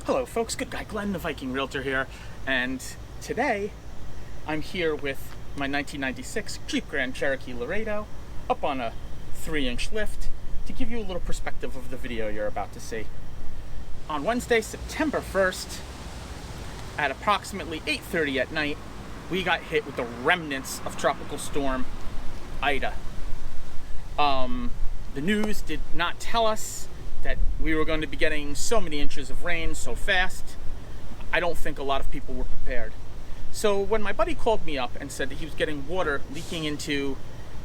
Hello folks, Good Guy Glenn, the Viking Realtor here, and today I'm here with my 1996 Jeep Grand Cherokee Laredo up on a 3-inch lift to give you a little perspective of the video you're about to see. On Wednesday, September 1st, at approximately 8:30 at night, we got hit with the remnants of Tropical Storm Ida. The news did not tell us that we were going to be getting so many inches of rain so fast. I don't think a lot of people were prepared. So when my buddy called me up and said that he was getting water leaking into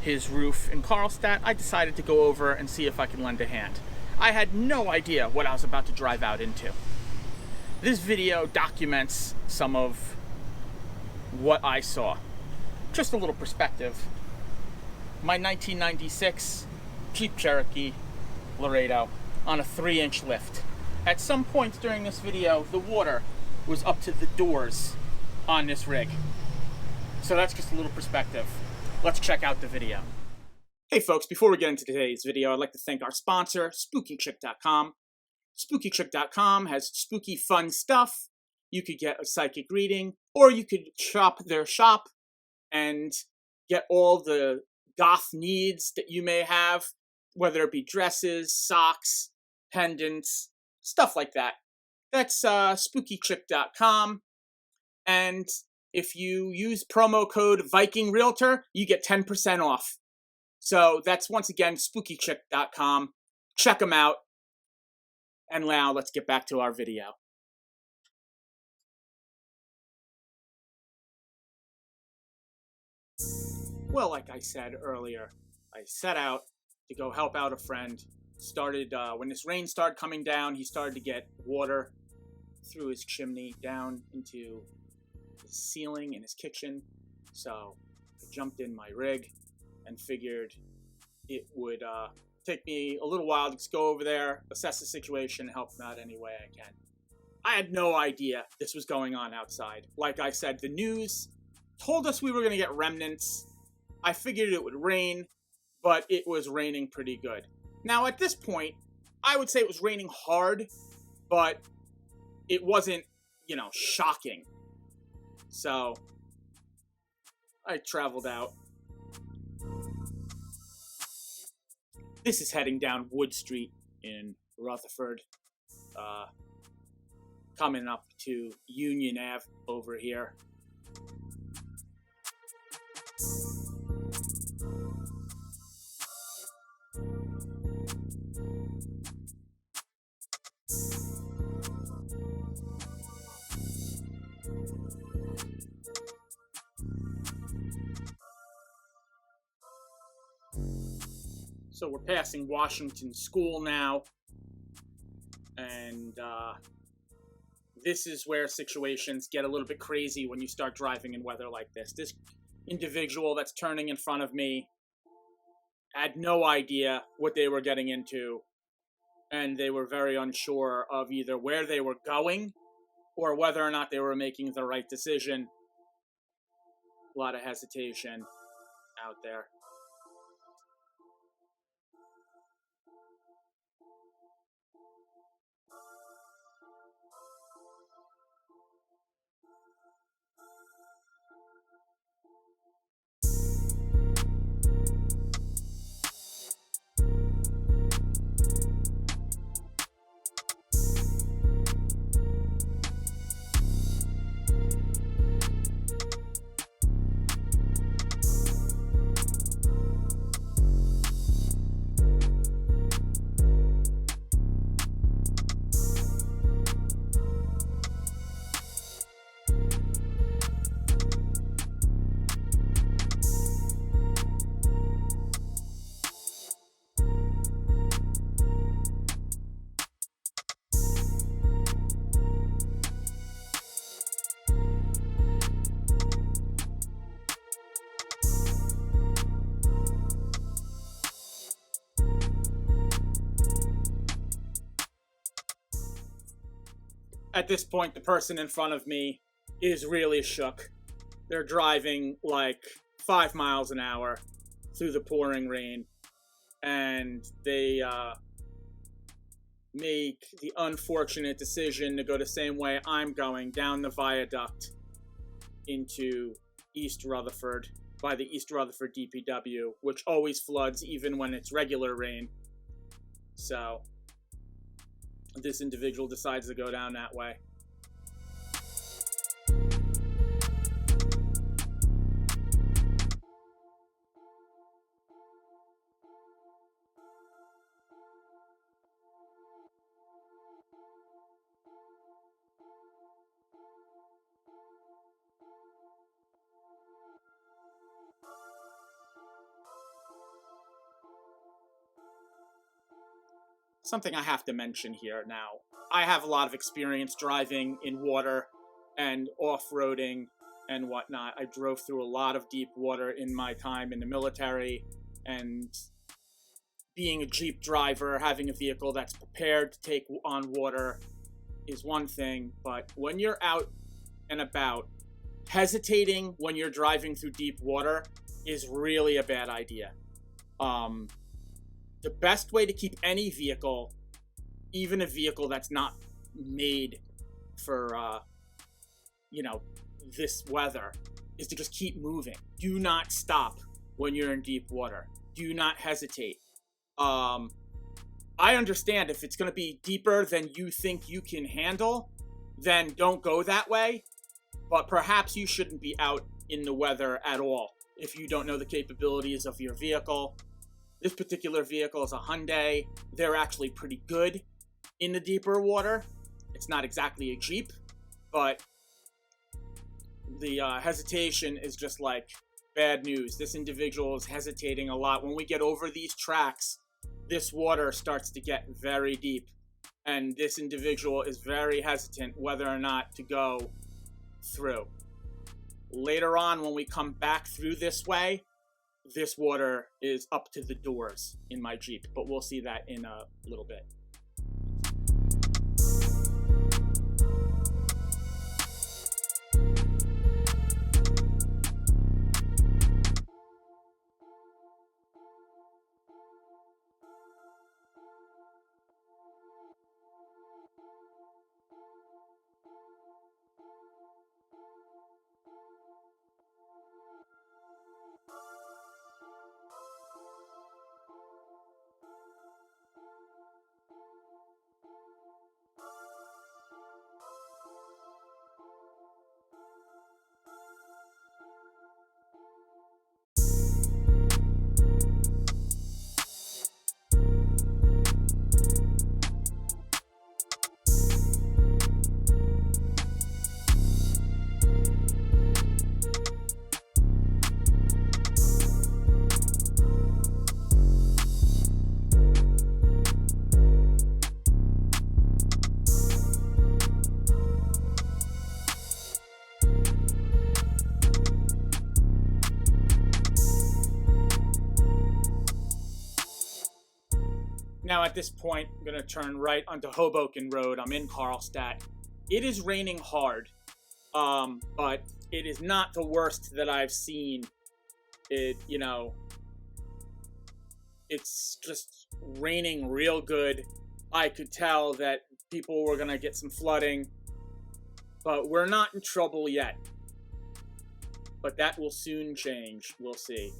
his roof in Carlstadt, I decided to go over and see if I could lend a hand. I had no idea what I was about to drive out into. This video documents some of what I saw. Just a little perspective. My 1996 Jeep Cherokee Laredo on a 3-inch lift. At some point during this video, the water was up to the doors on this rig. So that's just a little perspective. Let's check out the video. Hey folks, before we get into today's video, I'd like to thank our sponsor, SpookyChick.com. SpookyChick.com has spooky fun stuff. You could get a psychic reading, or you could shop their shop and get all the goth needs that you may have, whether it be dresses, socks, pendants, stuff like that. That's SpookyChick.com. And if you use promo code Viking Realtor, you get 10% off. So that's, once again, SpookyChick.com. Check them out. And now let's get back to our video. Well, like I said earlier, I set out to go help out a friend. Started, when this rain started coming down, he started to get water through his chimney down into the ceiling in his kitchen. So I jumped in my rig and figured it would take me a little while to just go over there, assess the situation, and help him out any way I can. I had no idea this was going on outside. Like I said, the news told us we were going to get remnants. I figured it would rain, but it was raining pretty good. Now, at this point, I would say it was raining hard, but it wasn't, shocking. So I traveled out. This is heading down Wood Street in Rutherford, coming up to Union Ave over here. So we're passing Washington School now, and this is where situations get a little bit crazy when you start driving in weather like this. This individual that's turning in front of me had no idea what they were getting into, and they were very unsure of either where they were going or whether or not they were making the right decision. A lot of hesitation out there. At this point, the person in front of me is really shook. They're driving like 5 miles an hour through the pouring rain, and they make the unfortunate decision to go the same way I'm going, down the viaduct into East Rutherford by the East Rutherford DPW, which always floods even when it's regular rain. So this individual decides to go down that way. Something I have to mention here now. I have a lot of experience driving in water and off-roading and whatnot. I drove through a lot of deep water in my time in the military, and being a Jeep driver, having a vehicle that's prepared to take on water is one thing, but when you're out and about, hesitating when you're driving through deep water is really a bad idea. The best way to keep any vehicle, even a vehicle that's not made for, this weather, is to just keep moving. Do not stop when you're in deep water. Do not hesitate. I understand if it's going to be deeper than you think you can handle, then don't go that way. But perhaps you shouldn't be out in the weather at all if you don't know the capabilities of your vehicle. This particular vehicle is a Hyundai. They're actually pretty good in the deeper water. It's not exactly a Jeep, but the hesitation is just like bad news. This individual is hesitating a lot. When we get over these tracks, this water starts to get very deep, and this individual is very hesitant whether or not to go through. Later on, when we come back through this way, this water is up to the doors in my Jeep, but we'll see that in a little bit. Now at this point, I'm going to turn right onto Hoboken Road. I'm in Carlstadt. It is raining hard, but it is not the worst that I've seen. It's just raining real good. I could tell that people were going to get some flooding, but we're not in trouble yet. But that will soon change. We'll see.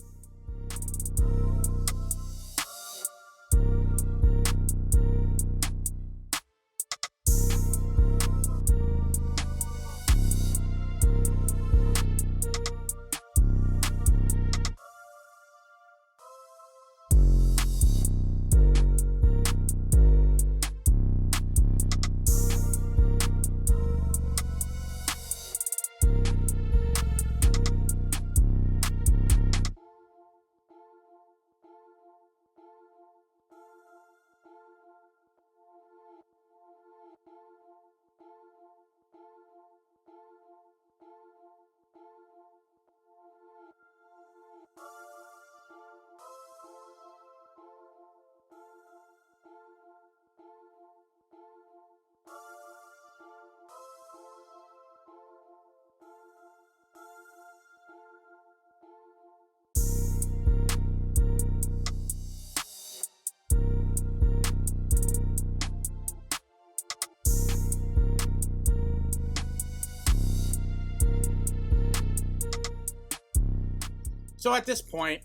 So at this point,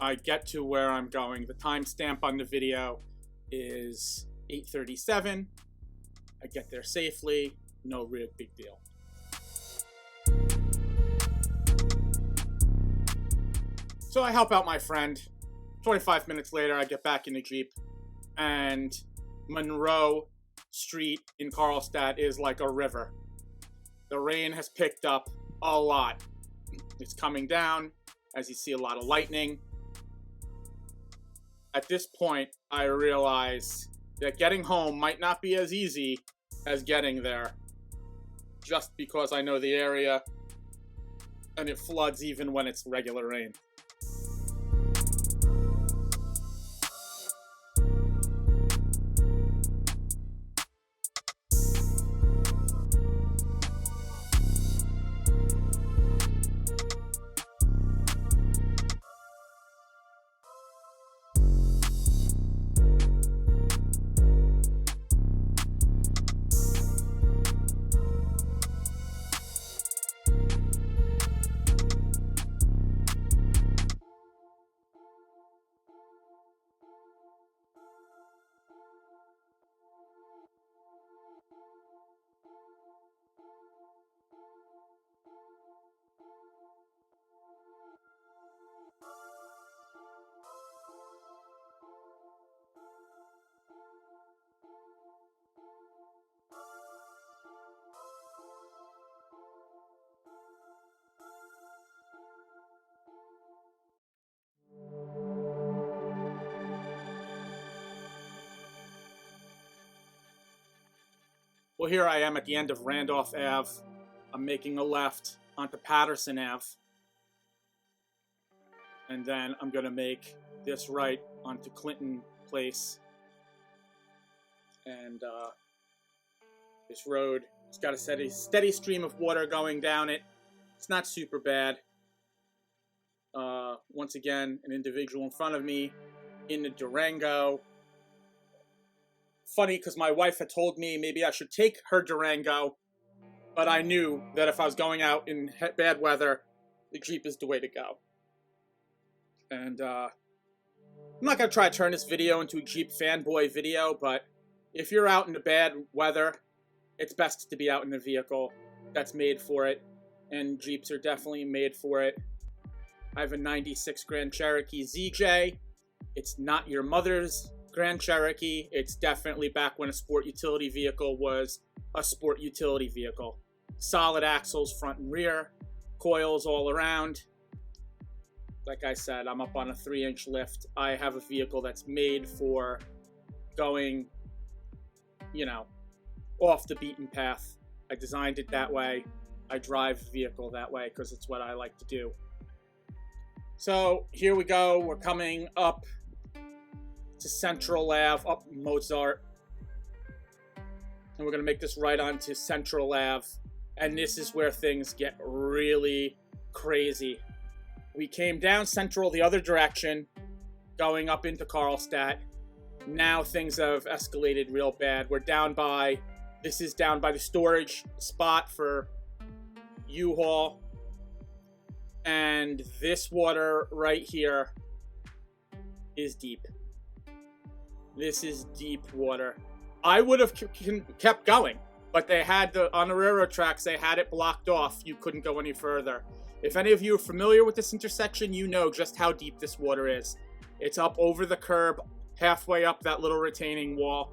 I get to where I'm going. The timestamp on the video is 8:37. I get there safely, no real big deal. So I help out my friend. 25 minutes later, I get back in the Jeep, and Monroe Street in Carlstadt is like a river. The rain has picked up a lot. It's coming down, as you see a lot of lightning. At this point, I realize that getting home might not be as easy as getting there, just because I know the area, and it floods even when it's regular rain. Well, here I am at the end of Randolph Ave. I'm making a left onto Patterson Ave. And then I'm going to make this right onto Clinton Place. And this road, it's got a steady stream of water going down it. It's not super bad. Once again, an individual in front of me in the Durango. Funny, because my wife had told me maybe I should take her Durango, but I knew that if I was going out in bad weather, the Jeep is the way to go. And I'm not going to try to turn this video into a Jeep fanboy video, but if you're out in the bad weather, it's best to be out in a vehicle that's made for it, and Jeeps are definitely made for it. I have a 96 Grand Cherokee ZJ. It's not your mother's Grand Cherokee. It's definitely back when a sport utility vehicle was a sport utility vehicle. Solid axles front and rear, coils all around. Like I said, I'm up on a 3-inch lift. I have a vehicle that's made for going, off the beaten path. I designed it that way. I drive the vehicle that way because it's what I like to do. So here we go. We're coming up to Central Ave, up Mozart. And we're going to make this right onto Central Ave. And this is where things get really crazy. We came down Central the other direction, going up into Carlstadt. Now things have escalated real bad. This is down by the storage spot for U-Haul. And this water right here is deep. This is deep water. I would have kept going, but they had on the railroad tracks, they had it blocked off. You couldn't go any further. If any of you are familiar with this intersection, you know just how deep this water is. It's up over the curb, halfway up that little retaining wall.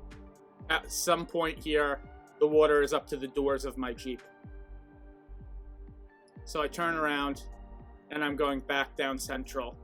At some point here, the water is up to the doors of my Jeep. So I turn around, and I'm going back down Central.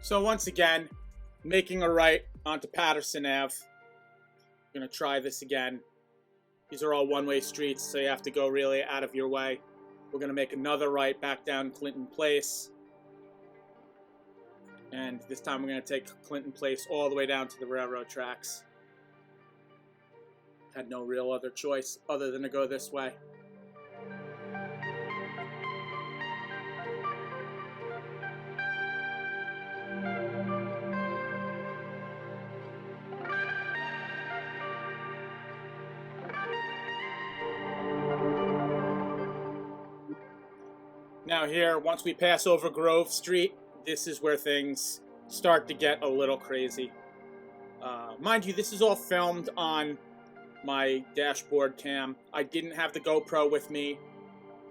So once again, making a right onto Patterson Ave. I'm gonna try this again. These are all one-way streets, so you have to go really out of your way. We're gonna make another right back down Clinton Place. And this time we're gonna take Clinton Place all the way down to the railroad tracks. Had no real other choice other than to go this way. Now here, once we pass over Grove Street, this is where things start to get a little crazy. Mind you, this is all filmed on my dashboard cam. I didn't have the GoPro with me.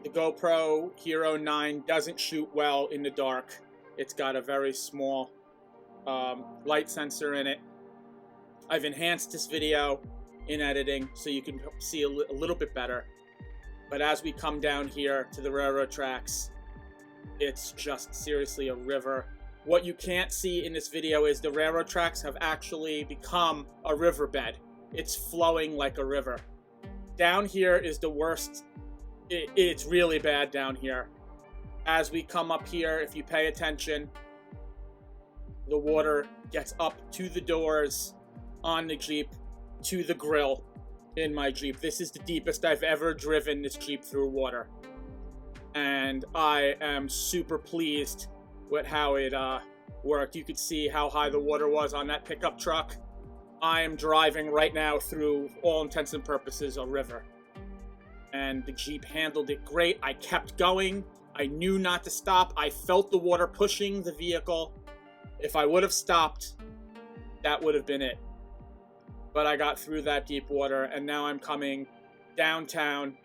The GoPro Hero 9 doesn't shoot well in the dark. It's got a very small light sensor in it. I've enhanced this video in editing so you can see a little bit better. But as we come down here to the railroad tracks, it's just seriously a river. What you can't see in this video is the railroad tracks have actually become a riverbed. It's flowing like a river. Down here is the worst. It's really bad down here. As we come up here, if you pay attention, the water gets up to the doors on the Jeep, to the grill in my Jeep. This is the deepest I've ever driven this Jeep through water. And I am super pleased with how it worked. You could see how high the water was on that pickup truck. I am driving right now through, all intents and purposes, a river. And the Jeep handled it great. I kept going. I knew not to stop. I felt the water pushing the vehicle. If I would have stopped, that would have been it. But I got through that deep water, and now I'm coming downtown,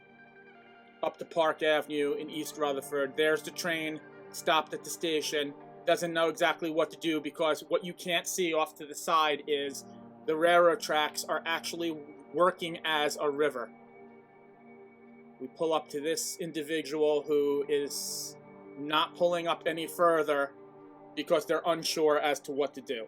up to Park Avenue in East Rutherford. There's the train, stopped at the station. Doesn't know exactly what to do, because what you can't see off to the side is the railroad tracks are actually working as a river. We pull up to this individual who is not pulling up any further because they're unsure as to what to do.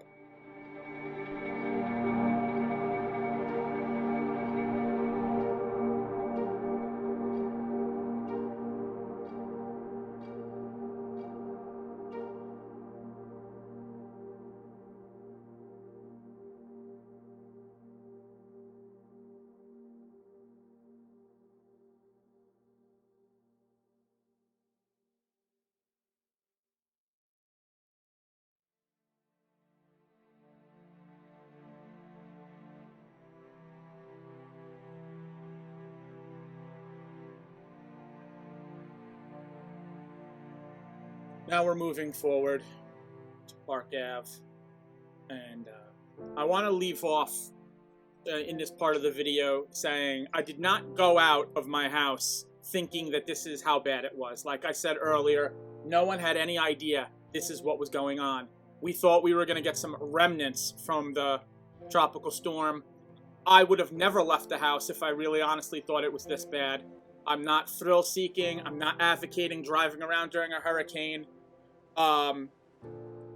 Now we're moving forward to Park Ave, and I want to leave off in this part of the video saying I did not go out of my house thinking that this is how bad it was. Like I said earlier, no one had any idea this is what was going on. We thought we were going to get some remnants from the tropical storm. I would have never left the house if I really honestly thought it was this bad. I'm not thrill-seeking. I'm not advocating driving around during a hurricane.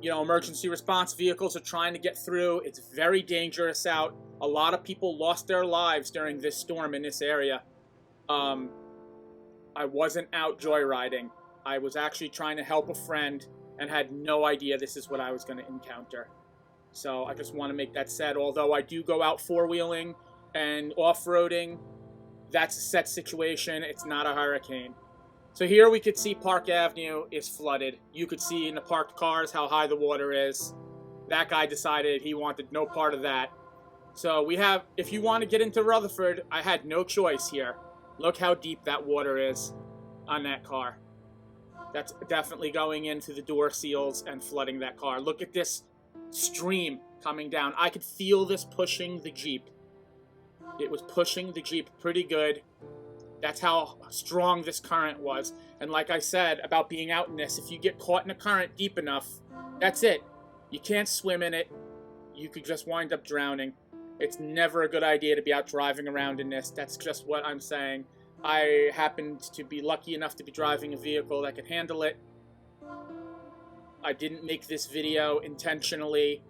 Emergency response vehicles are trying to get through. It's very dangerous out. A lot of people lost their lives during this storm in this area. I wasn't out joyriding. I was actually trying to help a friend and had no idea this is what I was going to encounter. So I just want to make that said. Although I do go out four-wheeling and off-roading, that's a set situation. It's not a hurricane. So here we could see Park Avenue is flooded. You could see in the parked cars how high the water is. That guy decided he wanted no part of that. So we have, if you want to get into Rutherford, I had no choice here. Look how deep that water is on that car. That's definitely going into the door seals and flooding that car. Look at this stream coming down. I could feel this pushing the Jeep. It was pushing the Jeep pretty good. That's how strong this current was. And like I said about being out in this, if you get caught in a current deep enough, that's it. You can't swim in it. You could just wind up drowning. It's never a good idea to be out driving around in this. That's just what I'm saying. I happened to be lucky enough to be driving a vehicle that could handle it. I didn't make this video intentionally.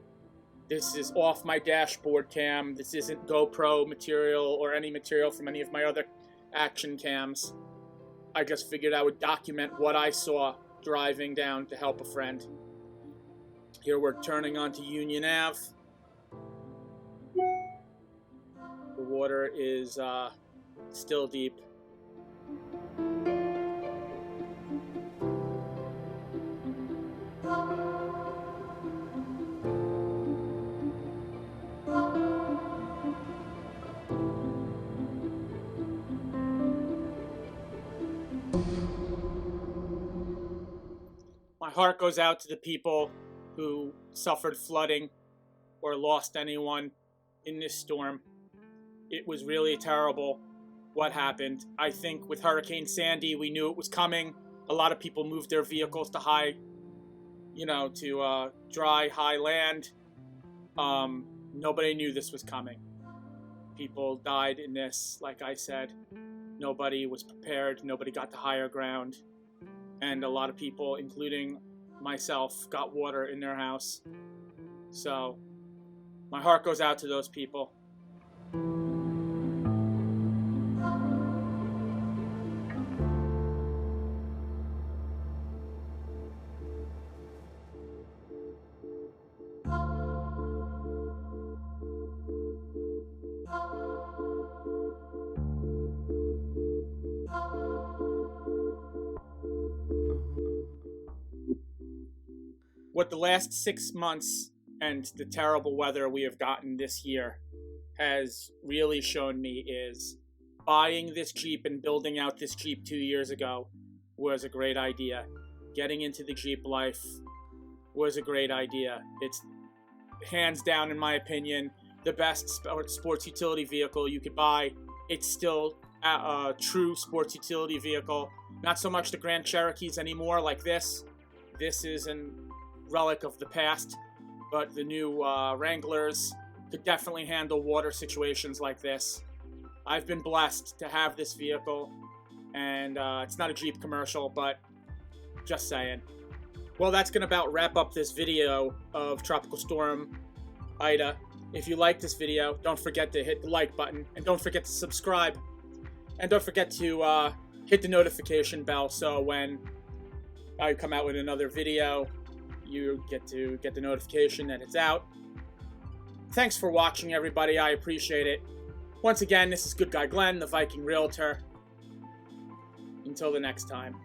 This is off my dashboard cam. This isn't GoPro material or any material from any of my other action cams. I just figured I would document what I saw driving down to help a friend. Here we're turning onto Union Ave. The water is still deep. My heart goes out to the people who suffered flooding or lost anyone in this storm. It was really terrible what happened. I think with Hurricane Sandy, we knew it was coming. A lot of people moved their vehicles to dry, high land. Nobody knew this was coming. People died in this, like I said. Nobody was prepared. Nobody got to higher ground. And a lot of people, including myself, got water in their house. So, my heart goes out to those people. What the last 6 months and the terrible weather we have gotten this year has really shown me is buying this Jeep and building out this Jeep 2 years ago was a great idea. Getting into the Jeep life was a great idea. It's hands down, in my opinion, the best sports utility vehicle you could buy. It's still a true sports utility vehicle. Not so much the Grand Cherokees anymore like this. This is an relic of the past, but the new Wranglers could definitely handle water situations like this. I've been blessed to have this vehicle, and it's not a Jeep commercial, but just saying. Well, that's going to about wrap up this video of Tropical Storm Ida. If you like this video, don't forget to hit the like button, and don't forget to subscribe, and don't forget to hit the notification bell so when I come out with another video, you get to get the notification that it's out. Thanks for watching, everybody. I appreciate it. Once again, this is Good Guy Glenn, the Viking Realtor. Until the next time.